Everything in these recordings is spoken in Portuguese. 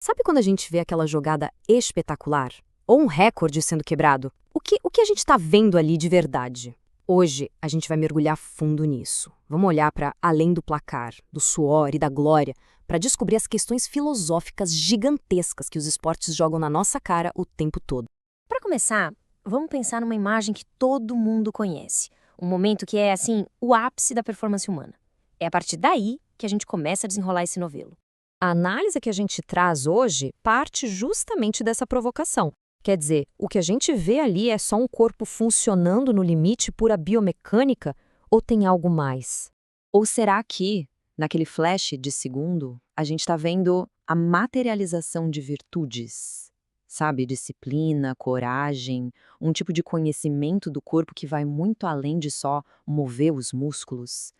Sabe quando a gente vê aquela jogada espetacular? Ou um recorde sendo quebrado? O que a gente está vendo ali de verdade? Hoje, a gente vai mergulhar fundo nisso. Vamos olhar para além do placar, do suor e da glória, para descobrir as questões filosóficas gigantescas que os esportes jogam na nossa cara o tempo todo. Para começar, vamos pensar numa imagem que todo mundo conhece. Um momento que é, assim, o ápice da performance humana. É a partir daí que a gente começa a desenrolar esse novelo. A análise que a gente traz hoje parte justamente dessa provocação. Quer dizer, o que a gente vê ali é só um corpo funcionando no limite pura biomecânica ou tem algo mais? Ou será que, naquele flash de segundo, a gente está vendo a materialização de virtudes? Sabe, disciplina, coragem, um tipo de conhecimento do corpo que vai muito além de só mover os músculos?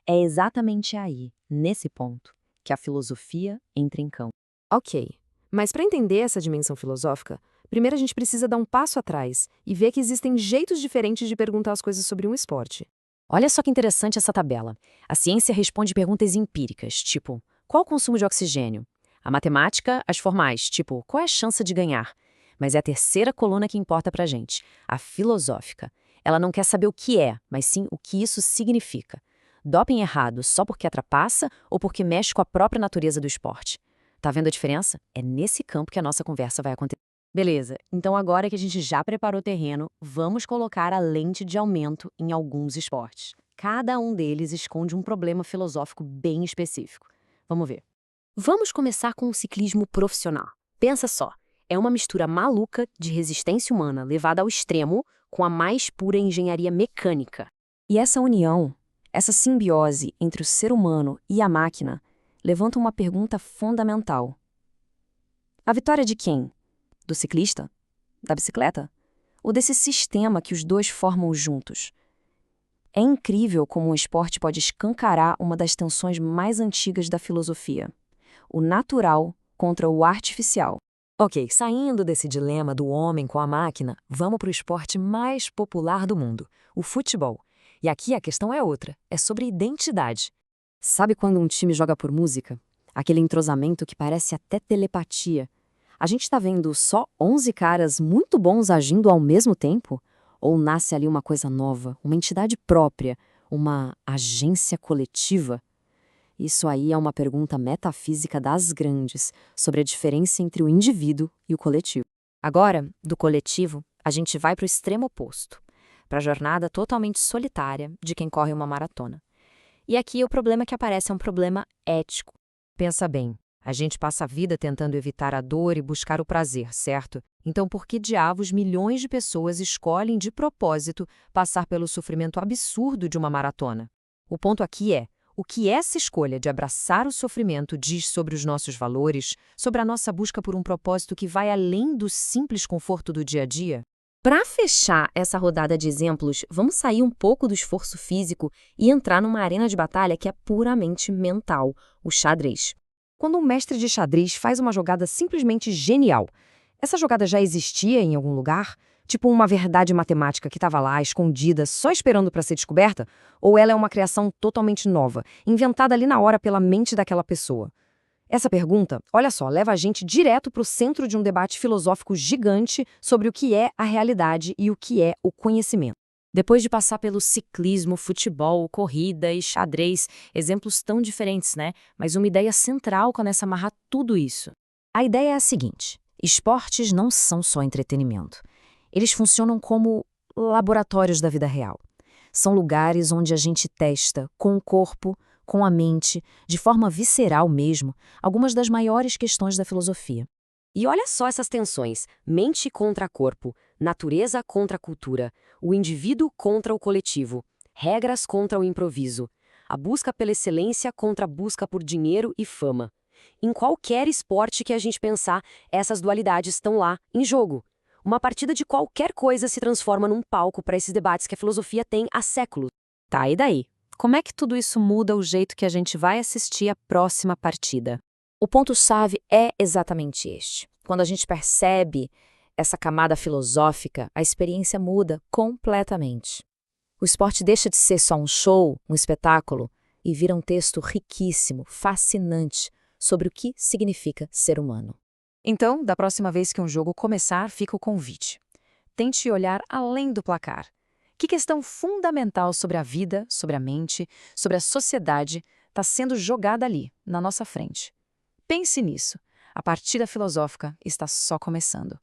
É exatamente aí, nesse ponto, que a filosofia entra em campo. Ok, mas para entender essa dimensão filosófica, primeiro a gente precisa dar um passo atrás e ver que existem jeitos diferentes de perguntar as coisas sobre um esporte. Olha só que interessante essa tabela. A ciência responde perguntas empíricas, tipo, qual o consumo de oxigênio? A matemática, as formais, tipo, qual é a chance de ganhar? Mas é a terceira coluna que importa pra gente, a filosófica. Ela não quer saber o que é, mas sim o que isso significa. Doping errado só porque atrapassa ou porque mexe com a própria natureza do esporte? Tá vendo a diferença? É nesse campo que a nossa conversa vai acontecer. Beleza, então agora que a gente já preparou o terreno, vamos colocar a lente de aumento em alguns esportes. Cada um deles esconde um problema filosófico bem específico. Vamos ver. Vamos começar com o ciclismo profissional. Pensa só, é uma mistura maluca de resistência humana levada ao extremo com a mais pura engenharia mecânica. E essa união, essa simbiose entre o ser humano e a máquina, levanta uma pergunta fundamental. A vitória de quem? Do ciclista? Da bicicleta? Ou desse sistema que os dois formam juntos? É incrível como um esporte pode escancarar uma das tensões mais antigas da filosofia: o natural contra o artificial. Ok, saindo desse dilema do homem com a máquina, vamos para o esporte mais popular do mundo, o futebol. E aqui a questão é outra, é sobre identidade. Sabe quando um time joga por música? Aquele entrosamento que parece até telepatia. A gente está vendo só 11 caras muito bons agindo ao mesmo tempo? Ou nasce ali uma coisa nova, uma entidade própria, uma agência coletiva? Isso aí é uma pergunta metafísica das grandes, sobre a diferença entre o indivíduo e o coletivo. Agora, do coletivo, a gente vai para o extremo oposto, para a jornada totalmente solitária de quem corre uma maratona. E aqui o problema que aparece é um problema ético. Pensa bem, a gente passa a vida tentando evitar a dor e buscar o prazer, certo? Então por que diabos milhões de pessoas escolhem de propósito passar pelo sofrimento absurdo de uma maratona? O ponto aqui é, o que essa escolha de abraçar o sofrimento diz sobre os nossos valores, sobre a nossa busca por um propósito que vai além do simples conforto do dia a dia? Para fechar essa rodada de exemplos, vamos sair um pouco do esforço físico e entrar numa arena de batalha que é puramente mental, o xadrez. Quando um mestre de xadrez faz uma jogada simplesmente genial, essa jogada já existia em algum lugar? Tipo uma verdade matemática que estava lá, escondida, só esperando para ser descoberta? Ou ela é uma criação totalmente nova, inventada ali na hora pela mente daquela pessoa? Essa pergunta, olha só, leva a gente direto para o centro de um debate filosófico gigante sobre o que é a realidade e o que é o conhecimento. Depois de passar pelo ciclismo, futebol, corrida e xadrez, exemplos tão diferentes, né? Mas uma ideia central começa a amarrar tudo isso. A ideia é a seguinte: esportes não são só entretenimento. Eles funcionam como laboratórios da vida real. São lugares onde a gente testa, com o corpo, com a mente, de forma visceral mesmo, algumas das maiores questões da filosofia. E olha só essas tensões: mente contra corpo, natureza contra cultura, o indivíduo contra o coletivo, regras contra o improviso, a busca pela excelência contra a busca por dinheiro e fama. Em qualquer esporte que a gente pensar, essas dualidades estão lá, em jogo. Uma partida de qualquer coisa se transforma num palco para esses debates que a filosofia tem há séculos. Tá, e daí? Como é que tudo isso muda o jeito que a gente vai assistir a próxima partida? O ponto-chave é exatamente este. Quando a gente percebe essa camada filosófica, a experiência muda completamente. O esporte deixa de ser só um show, um espetáculo, e vira um texto riquíssimo, fascinante, sobre o que significa ser humano. Então, da próxima vez que um jogo começar, fica o convite. Tente olhar além do placar. Que questão fundamental sobre a vida, sobre a mente, sobre a sociedade está sendo jogada ali, na nossa frente? Pense nisso. A partida filosófica está só começando.